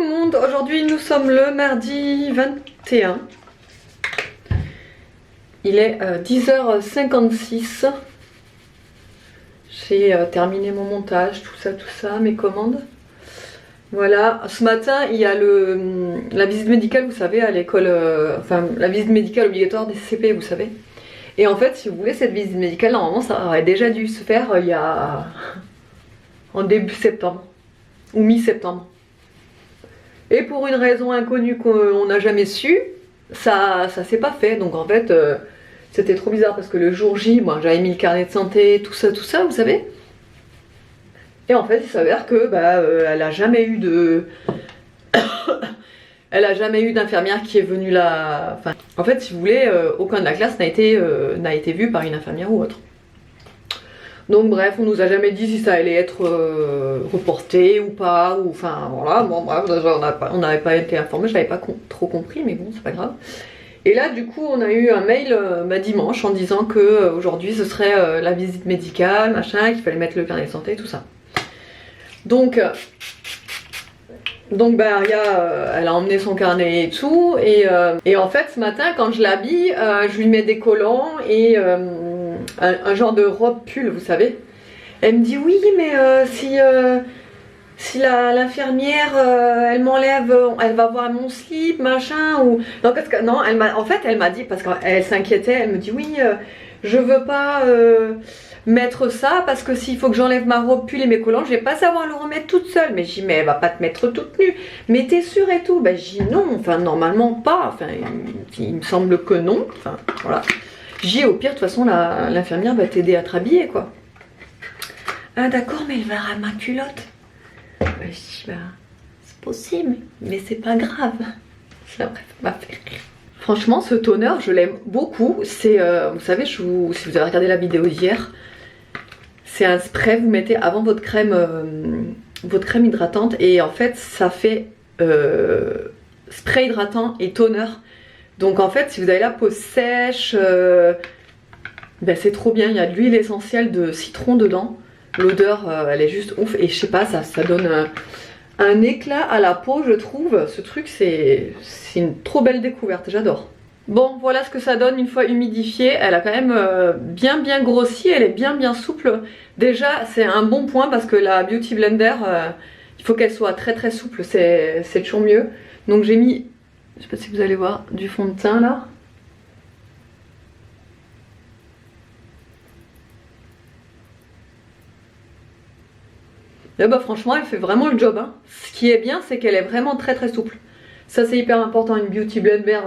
le monde, aujourd'hui nous sommes le mardi 21. Il est 10h56. J'ai terminé mon montage, tout ça, mes commandes. Voilà, ce matin il y a la visite médicale, vous savez, à l'école, enfin la visite médicale obligatoire des CP, vous savez. Et en fait, si vous voulez, cette visite médicale, normalement ça aurait déjà dû se faire il y a... en début septembre, ou mi-septembre. Et pour une raison inconnue qu'on n'a jamais su, ça s'est pas fait. Donc en fait, c'était trop bizarre parce que le jour J, moi j'avais mis le carnet de santé, tout ça, vous savez. Et en fait, il s'avère que elle a jamais eu de... elle a jamais eu d'infirmière qui est venue là. Enfin, en fait, si vous voulez, aucun de la classe n'a été vu par une infirmière ou autre. Donc bref, on nous a jamais dit si ça allait être reporté ou pas, ou enfin voilà, bon bref, on n'avait pas été informé, je n'avais pas trop compris, mais bon, c'est pas grave. Et là, du coup, on a eu un mail dimanche en disant que aujourd'hui ce serait la visite médicale, machin, qu'il fallait mettre le carnet de santé, tout ça. Donc Aria, elle a emmené son carnet et tout, et en fait, ce matin, quand je l'habille, je lui mets des collants et un genre de robe pull, vous savez. Elle me dit oui, mais si l'infirmière elle m'enlève, elle va voir mon slip, machin, ou non, non, en fait elle m'a dit, parce qu'elle s'inquiétait, elle me dit oui, je veux pas mettre ça parce que s'il faut que j'enlève ma robe pull et mes collants, je vais pas savoir le remettre toute seule. Mais j'ai dit mais elle va pas te mettre toute nue, mais t'es sûre et tout. Ben j'ai dit non, enfin normalement pas, enfin il me semble que non, enfin voilà. J'ai au pire, de toute façon, l'infirmière va t'aider à te rhabiller, quoi. Ah d'accord, mais elle verra ma culotte. Bah, je dis, bah, c'est possible, mais c'est pas grave. Ça m'a fait rire. Franchement, ce toner, je l'aime beaucoup. C'est, vous savez, si vous avez regardé la vidéo d'hier, c'est un spray, vous mettez avant votre crème hydratante. Et en fait, ça fait spray hydratant et toner. Donc en fait, si vous avez la peau sèche, c'est trop bien. Il y a de l'huile essentielle de citron dedans. L'odeur, elle est juste ouf. Et je sais pas, ça donne un éclat à la peau, je trouve. Ce truc, c'est une trop belle découverte. J'adore. Bon, voilà ce que ça donne une fois humidifiée. Elle a quand même bien grossi. Elle est bien souple. Déjà, c'est un bon point parce que la Beauty Blender, il faut qu'elle soit très souple. C'est toujours mieux. Donc j'ai mis... Je sais pas si vous allez voir du fond de teint là. Là bah franchement elle fait vraiment le job, hein. Ce qui est bien c'est qu'elle est vraiment très souple. Ça c'est hyper important, une Beauty Blender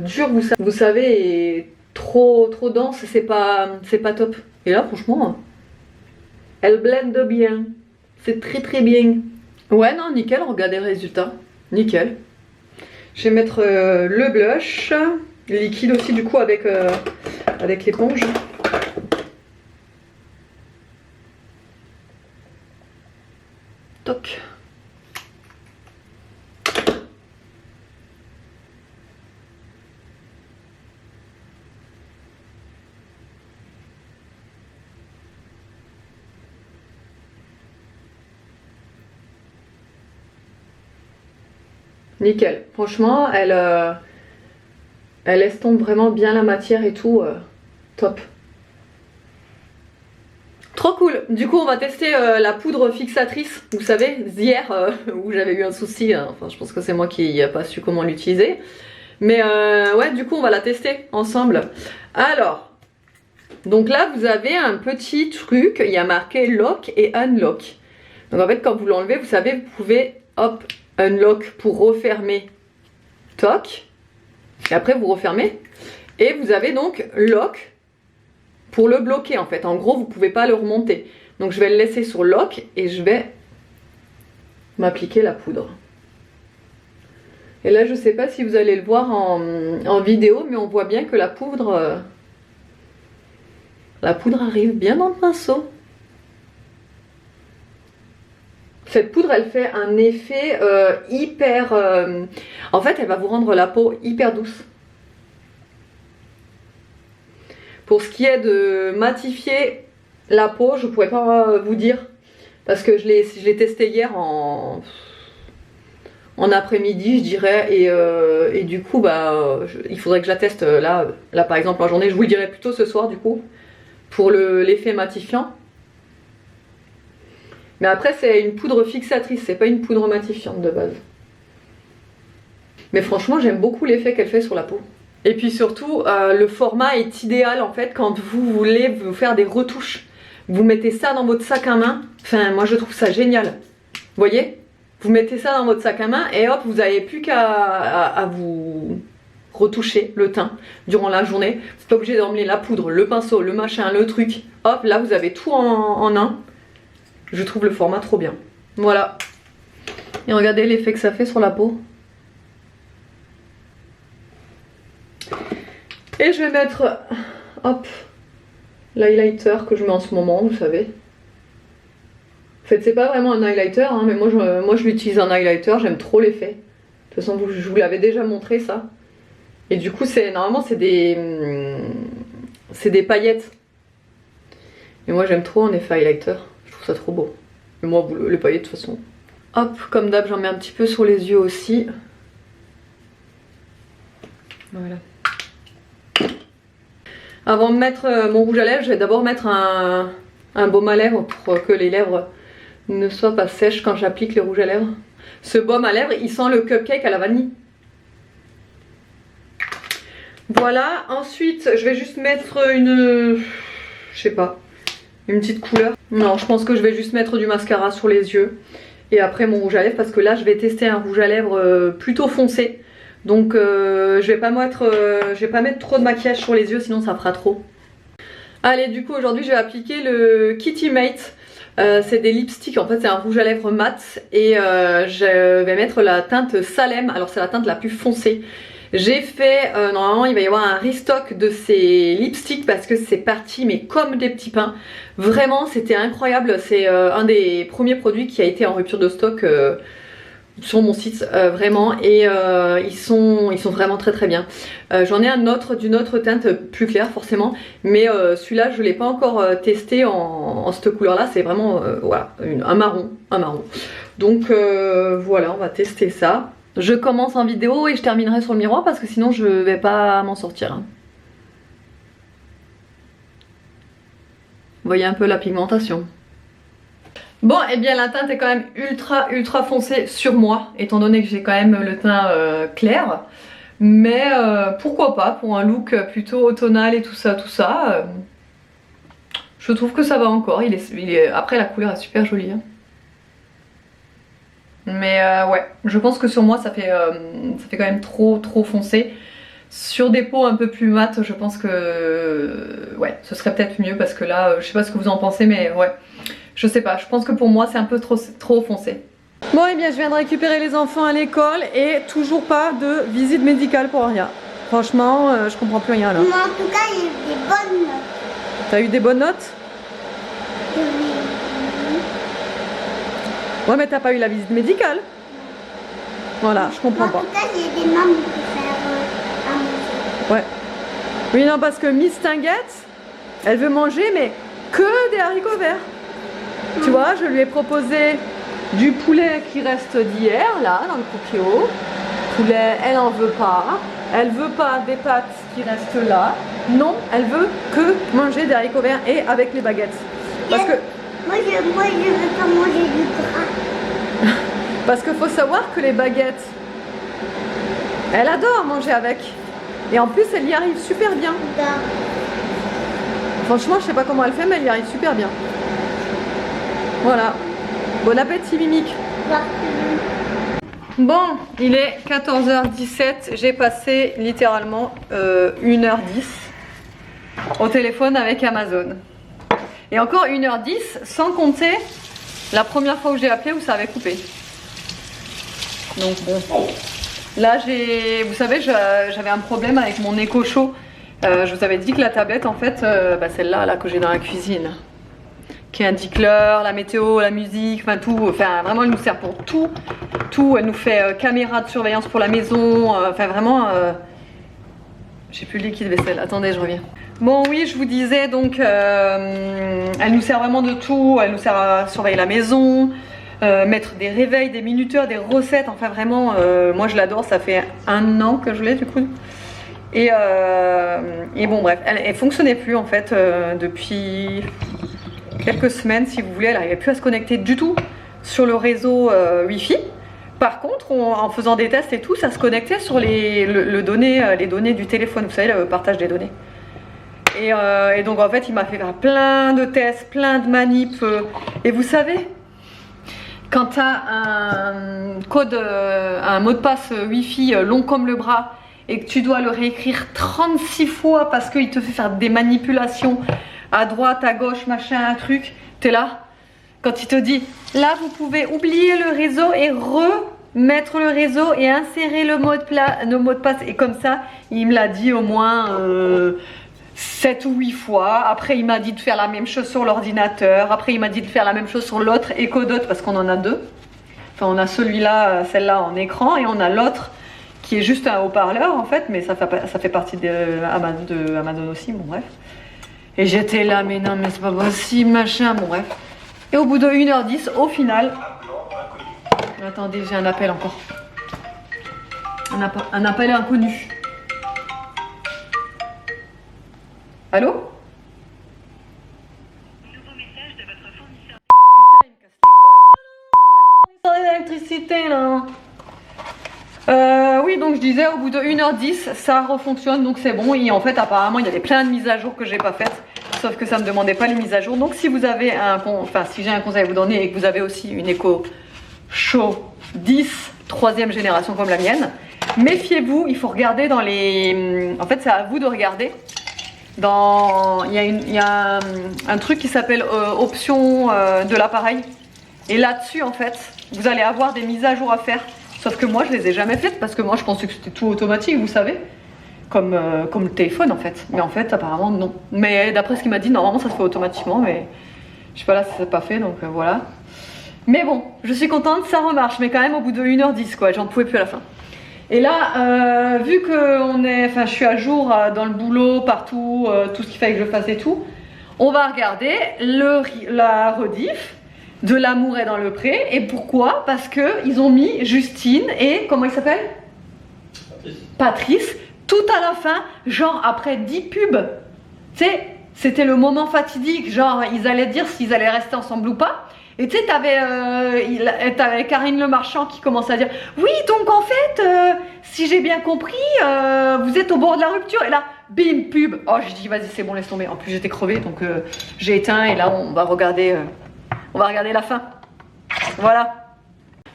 dure vous savez, et trop dense c'est pas top. Et là franchement elle blende bien. C'est très bien. Ouais non nickel, regardez le résultat. Nickel. Je vais mettre le blush, liquide aussi du coup avec l'éponge. Toc. Nickel, franchement elle estompe vraiment bien la matière et tout, top. Trop cool. Du coup on va tester la poudre fixatrice, vous savez, hier où j'avais eu un souci, hein. Enfin je pense que c'est moi qui n'ai pas su comment l'utiliser. Mais ouais du coup on va la tester ensemble. Alors, donc là vous avez un petit truc, il y a marqué lock et unlock. Donc en fait quand vous l'enlevez, vous savez, vous pouvez hop, unlock pour refermer, toc, et après vous refermez. Et vous avez donc lock pour le bloquer en fait. En gros vous pouvez pas le remonter. Donc je vais le laisser sur lock et je vais m'appliquer la poudre. Et là je sais pas si vous allez le voir en vidéo, mais on voit bien que la poudre arrive bien dans le pinceau. Cette poudre elle fait un effet hyper... en fait elle va vous rendre la peau hyper douce. Pour ce qui est de matifier la peau, je pourrais pas vous dire. Parce que je l'ai testé hier en en après-midi je dirais, et du coup bah il faudrait que je la teste là par exemple en journée. Je vous le dirai plutôt ce soir du coup pour l'effet matifiant. Mais après c'est une poudre fixatrice, c'est pas une poudre matifiante de base. Mais franchement j'aime beaucoup l'effet qu'elle fait sur la peau. Et puis surtout le format est idéal en fait quand vous voulez vous faire des retouches. Vous mettez ça dans votre sac à main, enfin moi je trouve ça génial. Vous voyez? Vous mettez ça dans votre sac à main et hop, vous n'avez plus qu'à vous retoucher le teint durant la journée. Vous n'êtes pas obligé d'emmener la poudre, le pinceau, le machin, le truc. Hop, là vous avez tout en un. Je trouve le format trop bien. Voilà. Et regardez l'effet que ça fait sur la peau. Et je vais mettre, hop, l'highlighter que je mets en ce moment, vous savez. En fait c'est pas vraiment un highlighter hein, mais moi je l'utilise en highlighter, j'aime trop l'effet. De toute façon je vous l'avais déjà montré ça. Et du coup normalement c'est des paillettes. Et moi j'aime trop en effet highlighter, je trouve ça trop beau. Et moi les paillettes de toute façon. Hop, comme d'hab j'en mets un petit peu sur les yeux aussi. Voilà. Avant de mettre mon rouge à lèvres, je vais d'abord mettre un baume à lèvres pour que les lèvres ne soient pas sèches quand j'applique le rouge à lèvres. Ce baume à lèvres, il sent le cupcake à la vanille. Voilà, ensuite je vais juste mettre je sais pas, une petite couleur. Non, je pense que je vais juste mettre du mascara sur les yeux. Et après mon rouge à lèvres, parce que là je vais tester un rouge à lèvres plutôt foncé. Donc je vais pas mettre trop de maquillage sur les yeux, sinon ça fera trop. Allez, du coup aujourd'hui je vais appliquer le Kitty Mate. C'est des lipsticks, en fait c'est un rouge à lèvres mat. Et je vais mettre la teinte Salem, alors c'est la teinte la plus foncée. J'ai fait, normalement il va y avoir un restock de ces lipsticks parce que c'est parti mais comme des petits pains. Vraiment c'était incroyable, c'est un des premiers produits qui a été en rupture de stock sur mon site vraiment. Et ils sont vraiment très bien. J'en ai un autre d'une autre teinte plus claire forcément, mais celui-là je l'ai pas encore testé en cette couleur là, c'est vraiment voilà, un marron. Donc voilà, on va tester ça. Je commence en vidéo et je terminerai sur le miroir parce que sinon je vais pas m'en sortir. Vous voyez un peu la pigmentation. Bon, et bien la teinte est quand même ultra foncée sur moi, étant donné que j'ai quand même le teint clair. Mais pourquoi pas, pour un look plutôt automnal et tout ça, je trouve que ça va encore. Après la couleur est super jolie. Hein. Mais ouais, je pense que sur moi ça fait quand même trop foncé. Sur des peaux un peu plus mates, je pense que ouais, ce serait peut-être mieux parce que là, je sais pas ce que vous en pensez, mais ouais, je sais pas, je pense que pour moi c'est un peu trop foncé. Bon, et bien je viens de récupérer les enfants à l'école et toujours pas de visite médicale pour rien. Franchement, je comprends plus rien là. Mais en tout cas, il y a eu des bonnes notes. T'as eu des bonnes notes? Oui. Ouais, mais t'as pas eu la visite médicale. Voilà, je comprends pas. En tout cas, il y a des mamans qui peuvent faire à manger. Ouais. Oui, non, parce que Miss Tinguette, elle veut manger, mais que des haricots verts. Tu vois, je lui ai proposé du poulet qui reste d'hier, là, dans le cookéo. Poulet, elle en veut pas. Elle veut pas des pâtes qui restent là. Non, elle veut que manger des haricots verts et avec les baguettes. Parce que... Moi, je veux pas manger du gras. Parce qu'il faut savoir que les baguettes, elle adore manger avec. Et en plus, elle y arrive super bien. Franchement, je sais pas comment elle fait, mais elle y arrive super bien. Voilà. Bon appétit, Mimique. Bon, il est 14h17. J'ai passé littéralement 1h10 au téléphone avec Amazon. Et encore 1h10 sans compter la première fois où j'ai appelé où ça avait coupé. Donc bon. Là vous savez, j'avais un problème avec mon Echo Show. Je vous avais dit que la tablette en fait, celle-là là, que j'ai dans la cuisine, qui indique l'heure, la météo, la musique, enfin tout, enfin vraiment elle nous sert pour tout. Elle nous fait caméra de surveillance pour la maison, enfin vraiment... J'ai plus le liquide vaisselle, attendez je reviens. Bon oui, je vous disais donc, elle nous sert vraiment de tout, elle nous sert à surveiller la maison, mettre des réveils, des minuteurs, des recettes. Enfin vraiment, moi je l'adore. Ça fait 1 an que je l'ai du coup. Et bon bref, elle fonctionnait plus en fait depuis quelques semaines si vous voulez. Elle n'arrivait plus à se connecter du tout sur le réseau Wi-Fi. Par contre, en faisant des tests et tout, ça se connectait sur les données du téléphone, vous savez, le partage des données. Et donc en fait, il m'a fait faire plein de tests, plein de manips. Et vous savez, quand tu as un mot de passe Wi-Fi long comme le bras et que tu dois le réécrire 36 fois parce qu'il te fait faire des manipulations à droite, à gauche, machin, un truc, t'es là. Quand il te dit, là vous pouvez oublier le réseau et remettre le réseau et insérer le mot de passe. Et comme ça, il me l'a dit au moins 7 ou 8 fois. Après, il m'a dit de faire la même chose sur l'ordinateur. Après, il m'a dit de faire la même chose sur l'autre Echo Dot parce qu'on en a 2. Enfin, on a celui-là, celle-là en écran et on a l'autre qui est juste un haut-parleur en fait, mais ça fait partie de Amazon aussi, bon bref. Et j'étais là, mais non, mais c'est pas possible, machin, bon bref. Et au bout de 1h10, au final... Attendez, j'ai un appel encore. Un appel inconnu. Allô? Nouveau message de votre fournisseur. Putain, il me casse les couilles, ça, là, l'électricité, là. Oui, donc je disais, au bout de 1h10, ça refonctionne, donc c'est bon. Et en fait, apparemment, il y avait plein de mises à jour que j'ai pas faites. Sauf que ça ne me demandait pas les mises à jour. Donc si vous avez si j'ai un conseil à vous donner et que vous avez aussi une Echo Show 10, 3e génération comme la mienne, méfiez-vous, il faut regarder dans les... En fait, c'est à vous de regarder. Il y a un truc qui s'appelle option de l'appareil. Et là-dessus, en fait, vous allez avoir des mises à jour à faire. Sauf que moi, je les ai jamais faites parce que moi, je pensais que c'était tout automatique, vous savez. Comme le téléphone, en fait. Mais en fait, apparemment, non. Mais d'après ce qu'il m'a dit, normalement, ça se fait automatiquement. Mais je sais pas là si ça s'est pas fait, donc voilà. Mais bon, je suis contente, ça remarche. Mais quand même, au bout de 1h10, quoi. J'en pouvais plus à la fin. Et là, vu que je suis à jour dans le boulot, partout, tout ce qu'il fallait que je fasse et tout, on va regarder la rediff de L'amour est dans le pré. Et pourquoi? Parce que ils ont mis Justine et comment il s'appelle? Patrice, tout à la fin, genre après 10 pubs. Tu sais, c'était le moment fatidique, genre ils allaient dire s'ils allaient rester ensemble ou pas. Et tu sais, t'avais Karine Le Marchand qui commençait à dire oui, donc en fait, si j'ai bien compris, vous êtes au bord de la rupture. Et là, bim, pub. Oh, je dis vas-y, c'est bon, laisse tomber. En plus, j'étais crevée, donc j'ai éteint. Et là, on va regarder la fin. Voilà.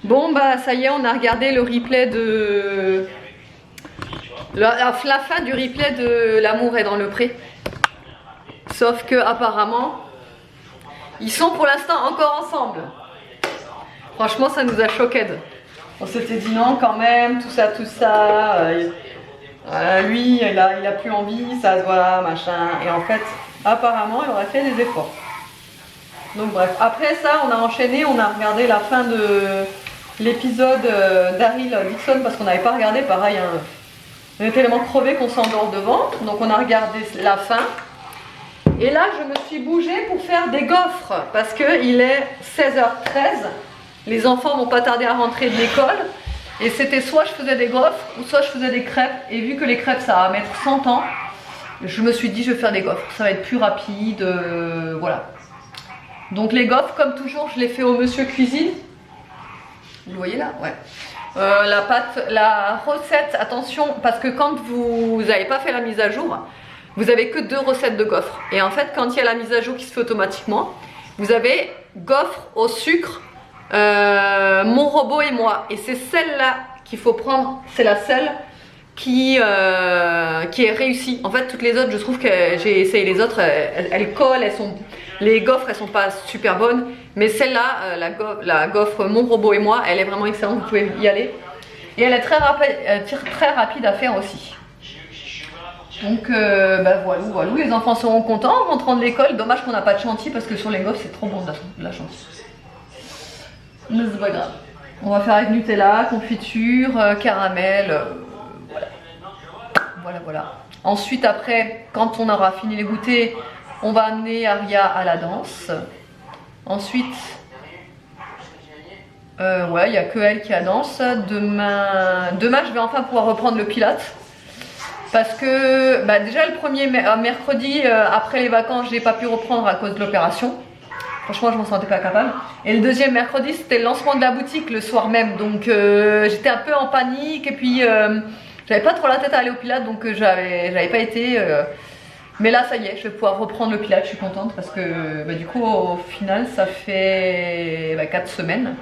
Bon, bah ça y est, on a regardé le replay de... La fin du replay de L'amour est dans le pré. Sauf que apparemment, ils sont pour l'instant encore ensemble. Franchement, ça nous a choqués. On s'était dit non quand même, tout ça. Lui, il a plus envie, ça se voit, machin. Et en fait, apparemment, il aurait fait des efforts. Donc bref, après ça, on a enchaîné, on a regardé la fin de l'épisode d'Daryl Dixon parce qu'on n'avait pas regardé, pareil. Hein. On était tellement crevés qu'on s'endort devant. Donc on a regardé la fin. Et là, je me suis bougée pour faire des gaufres parce qu'il est 16h13. Les enfants vont pas tarder à rentrer de l'école. Et c'était soit je faisais des gaufres ou soit je faisais des crêpes. Et vu que les crêpes, ça va mettre 100 ans, je me suis dit, je vais faire des gaufres. Ça va être plus rapide, voilà. Donc les gaufres, comme toujours, je les fais au Monsieur Cuisine. Vous le voyez là? Ouais. La pâte, la recette, attention, parce que quand vous n'avez pas fait la mise à jour, vous avez que 2 recettes de gaufres. Et en fait, quand il y a la mise à jour qui se fait automatiquement, vous avez gaufres au sucre, mon robot et moi. Et c'est celle-là qu'il faut prendre, c'est la seule qui est réussie. En fait, toutes les autres, je trouve que j'ai essayé les autres, elles collent, les gaufres, elles sont pas super bonnes. Mais celle-là, la gaufre mon robot et moi, elle est vraiment excellente, vous pouvez y aller. Et elle est très rapide à faire aussi. Donc bah voilà, les enfants seront contents en rentrant de l'école. Dommage qu'on n'a pas de chantilly parce que sur les gaufres c'est trop bon de la chantilly. Mais c'est pas grave. On va faire avec Nutella, confiture, caramel, voilà. Ensuite après, quand on aura fini les goûters, on va amener Aria à la danse. Ensuite, Ouais, il n'y a que elle qui a danse. Demain, je vais enfin pouvoir reprendre le pilates. Parce que bah, déjà le premier mercredi, après les vacances, j'ai pas pu reprendre à cause de l'opération. Franchement, je m'en sentais pas capable. Et le deuxième mercredi, c'était le lancement de la boutique le soir même. Donc j'étais un peu en panique. Et puis j'avais pas trop la tête à aller au pilates. Donc j'avais pas été. Mais là, ça y est, je vais pouvoir reprendre le pilates. Je suis contente parce que bah, du coup, au final, ça fait 4 semaines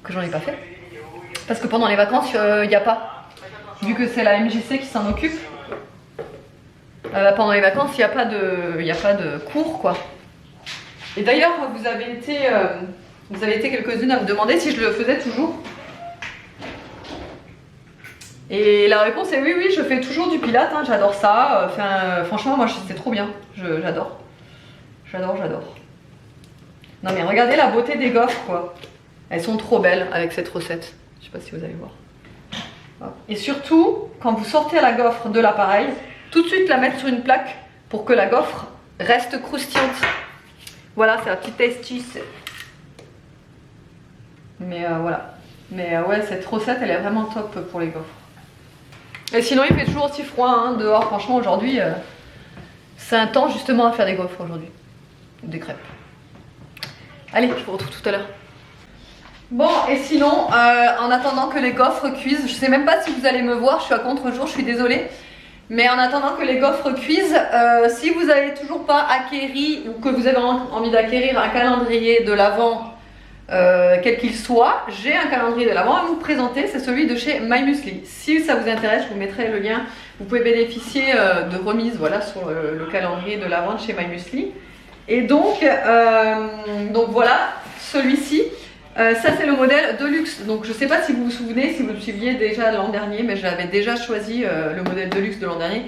que j'en ai pas fait. Parce que pendant les vacances, il n'y a pas. Vu que c'est la MJC qui s'en occupe. Pendant les vacances, il n'y a pas de cours quoi. Et d'ailleurs, vous avez été quelques-unes à me demander si je le faisais toujours. Et la réponse est oui, je fais toujours du pilates, hein, j'adore ça. Enfin, franchement, moi c'est trop bien, j'adore. J'adore. Non mais regardez la beauté des gaufres quoi. Elles sont trop belles avec cette recette. Je sais pas si vous allez voir. Et surtout, quand vous sortez la gaufre de l'appareil, tout de suite la mettre sur une plaque pour que la gaufre reste croustillante. Voilà, c'est la petite astuce. Mais voilà. Mais ouais, cette recette, elle est vraiment top pour les gaufres. Et sinon, il fait toujours aussi froid hein, dehors. Franchement, aujourd'hui, c'est un temps justement à faire des gaufres aujourd'hui. Des crêpes. Allez, je vous retrouve tout à l'heure. Bon, et sinon, en attendant que les gaufres cuisent, je sais même pas si vous allez me voir, je suis à contre-jour, je suis désolée. Mais en attendant que les gaufres cuisent, si vous n'avez toujours pas acquéri ou que vous avez envie d'acquérir un calendrier de l'Avent, quel qu'il soit, j'ai un calendrier de l'Avent à vous présenter, c'est celui de chez My Muesli. Si ça vous intéresse, je vous mettrai le lien. Vous pouvez bénéficier de remises voilà, sur le calendrier de l'Avent de chez My Muesli. Et donc voilà, celui-ci. Ça c'est le modèle Deluxe, donc je sais pas si vous vous souvenez, si vous me suiviez déjà l'an dernier, mais j'avais déjà choisi le modèle Deluxe de l'an dernier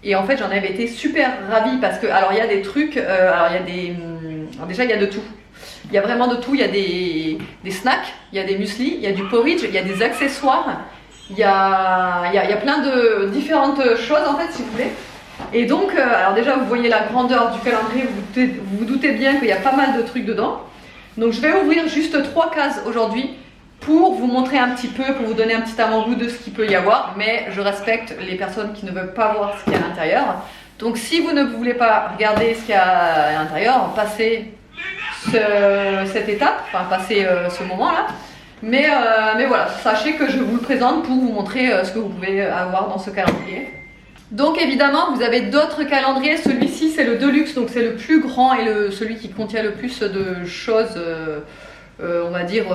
et en fait j'en avais été super ravie parce que alors il y a des trucs, alors il y a des, alors déjà il y a de tout, il y a vraiment de tout, il y a des snacks, il y a des muesli, il y a du porridge, il y a des accessoires, il y a plein de différentes choses en fait si vous voulez. Et donc alors déjà vous voyez la grandeur du calendrier, vous vous doutez bien qu'il y a pas mal de trucs dedans. Donc je vais ouvrir juste 3 cases aujourd'hui pour vous montrer un petit peu, pour vous donner un petit avant-goût de ce qu'il peut y avoir. Mais je respecte les personnes qui ne veulent pas voir ce qu'il y a à l'intérieur. Donc si vous ne voulez pas regarder ce qu'il y a à l'intérieur, passez cette étape, enfin passez ce moment-là. Mais voilà, sachez que je vous le présente pour vous montrer ce que vous pouvez avoir dans ce calendrier. Donc évidemment vous avez d'autres calendriers, celui-ci c'est le Deluxe, donc c'est le plus grand et celui qui contient le plus de choses, on va dire,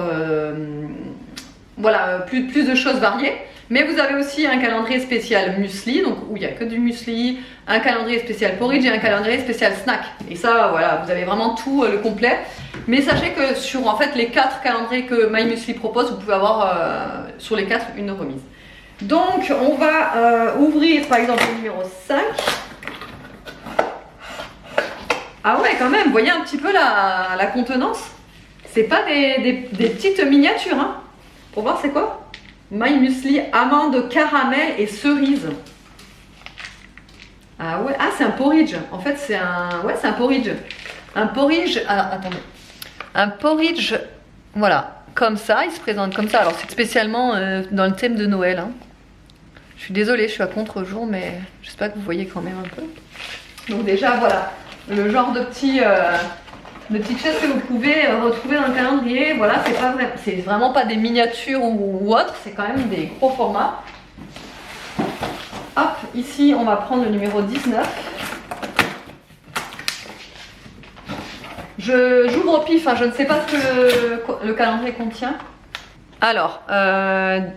voilà, plus de choses variées. Mais vous avez aussi un calendrier spécial muesli, donc où il n'y a que du muesli, un calendrier spécial porridge et un calendrier spécial snack. Et ça voilà, vous avez vraiment tout le complet. Mais sachez que sur en fait les 4 calendriers que My Muesli propose, vous pouvez avoir sur les 4 une remise. Donc on va ouvrir par exemple le numéro 5. Ah ouais quand même, vous voyez un petit peu la contenance. C'est pas des petites miniatures hein. Pour voir c'est quoi? My Muesli amande, caramel et cerise. Ah ouais, ah c'est un porridge. En fait c'est un porridge. Un porridge, alors attendez. Un porridge, voilà, comme ça, il se présente comme ça. Alors c'est spécialement dans le thème de Noël hein. Je suis désolée, je suis à contre-jour, mais j'espère que vous voyez quand même un peu. Donc déjà, voilà, le genre de petites choses que vous pouvez retrouver dans le calendrier. Voilà, c'est vraiment pas des miniatures ou autre, c'est quand même des gros formats. Hop, ici, on va prendre le numéro 19. J'ouvre au pif, hein, je ne sais pas ce que le calendrier contient. Alors,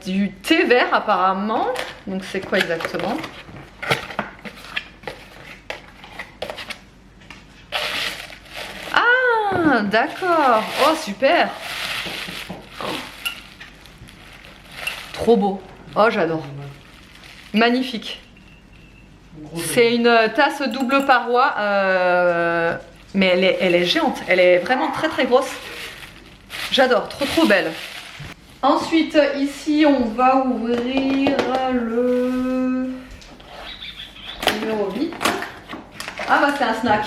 du thé vert apparemment. Donc c'est quoi exactement? Ah, d'accord. Oh, super. Trop beau. Oh, j'adore. Magnifique. C'est une tasse double paroi. Mais elle est géante. Elle est vraiment très très grosse. J'adore. Trop belle. Ensuite, ici, on va ouvrir le numéro 8. Ah bah c'est un snack.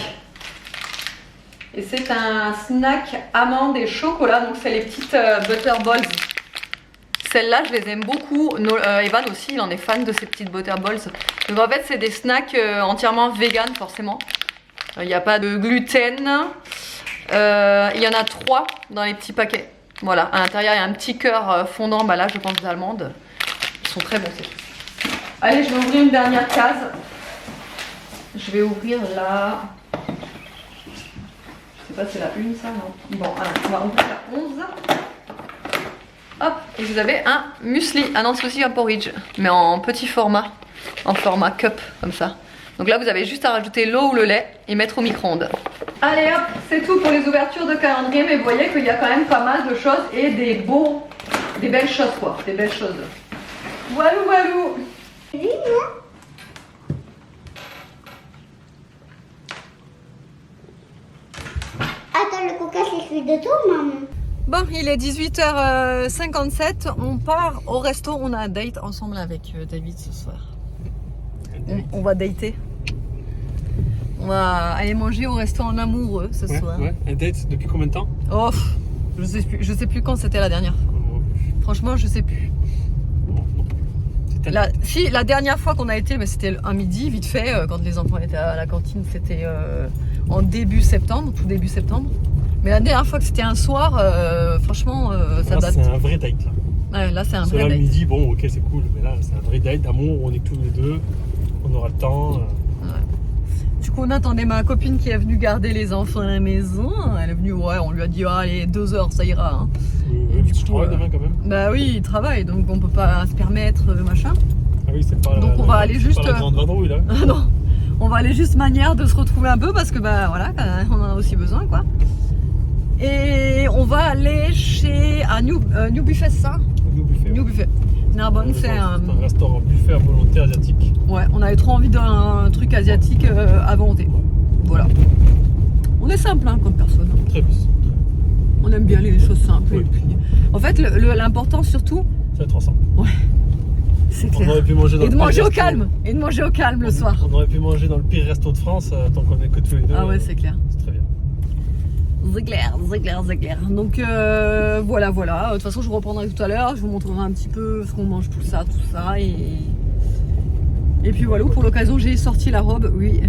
Et c'est un snack amande et chocolat. Donc c'est les petites butter balls. Celles-là, je les aime beaucoup. Evan aussi, il en est fan de ces petites butter balls. Donc en fait, c'est des snacks entièrement vegan forcément. Il n'y a pas de gluten. Il y en a 3 dans les petits paquets. Voilà, à l'intérieur, il y a un petit cœur fondant. Bah là, je pense d'almande. Ils sont très bons ces trucs. Allez, je vais ouvrir une dernière case. Je vais ouvrir la... Je sais pas si c'est la 1 ça, non. Bon, alors, on va ouvrir la 11. Hop, et vous avez un muesli, un anti-aussi un porridge, mais en petit format, en format cup, comme ça. Donc là, vous avez juste à rajouter l'eau ou le lait et mettre au micro-ondes. Allez hop, c'est tout pour les ouvertures de calendrier, mais vous voyez qu'il y a quand même pas mal de choses et des belles choses quoi, des belles choses. Walou walou. Attends, le coca, c'est celui de toi, maman. Bon, il est 18h57, on part au resto, on a un date ensemble avec David ce soir. On va dater. On va aller manger au resto en amoureux ce soir. Ouais. Un date depuis combien de temps? Oh, je sais plus quand c'était la dernière fois. Franchement, je sais plus. La dernière fois qu'on a été, mais c'était un midi, vite fait, quand les enfants étaient à la cantine, c'était en début septembre, tout début septembre. Mais la dernière fois que c'était un soir, franchement, ça date. C'est un vrai date là. Ouais, là c'est un vrai date. date. Midi, bon, ok, c'est cool, mais là c'est un vrai date d'amour, on est tous les deux, on aura le temps. Ouais. Du coup, on attendait ma copine qui est venue garder les enfants à la maison. Elle est venue, ouais, on lui a dit, allez, 2 heures, ça ira. Hein. Tu travailles demain quand même? Bah oui, il travaille, donc on peut pas se permettre machin. Ah oui, c'est pas donc on va aller juste. Pas la grande vadrouille là. Non, on va aller juste manière de se retrouver un peu parce que bah voilà, on en a aussi besoin quoi. Et on va aller chez New Buffet, ça. New Buffet. Narbonne, c'est un restaurant buffet à volonté asiatique. Ouais, on avait trop envie d'un truc asiatique à volonté. Voilà. On est simple hein, comme personne. Très bien. On aime bien les choses simples. Oui. Et puis, en fait, l'important surtout. C'est être ensemble. Ouais. C'est clair. On aurait pu manger dans et de manger au calme. Et de manger au calme le soir. On aurait pu manger dans le pire resto de France tant qu'on est que tous les deux. Ah ouais, c'est clair. C'est très bien. C'est clair. Donc voilà. De toute façon, je vous reprendrai tout à l'heure. Je vous montrerai un petit peu ce qu'on mange, tout ça. Et puis voilà, pour l'occasion, j'ai sorti la robe. Oui,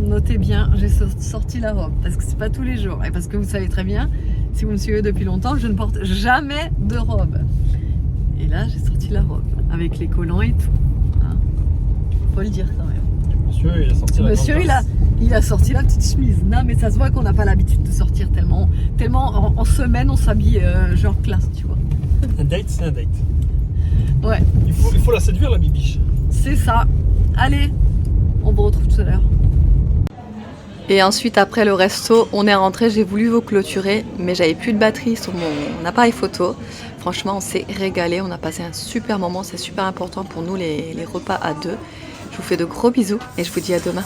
notez bien, j'ai sorti la robe. Parce que c'est pas tous les jours. Et parce que vous savez très bien, si vous me suivez depuis longtemps, je ne porte jamais de robe. Et là, j'ai sorti la robe. Avec les collants et tout. Hein, faut le dire quand même. Monsieur, il a sorti il a sorti la petite chemise. Non, mais ça se voit qu'on n'a pas l'habitude de sortir tellement en semaine, on s'habille genre classe, tu vois. Un date, c'est un date. Ouais. Il faut la séduire, la bibiche. C'est ça. Allez, on vous retrouve tout à l'heure. Et ensuite, après le resto, on est rentré. J'ai voulu vous clôturer, mais j'avais plus de batterie sur mon appareil photo. Franchement, on s'est régalé. On a passé un super moment. C'est super important pour nous, les repas à deux. Je vous fais de gros bisous et je vous dis à demain.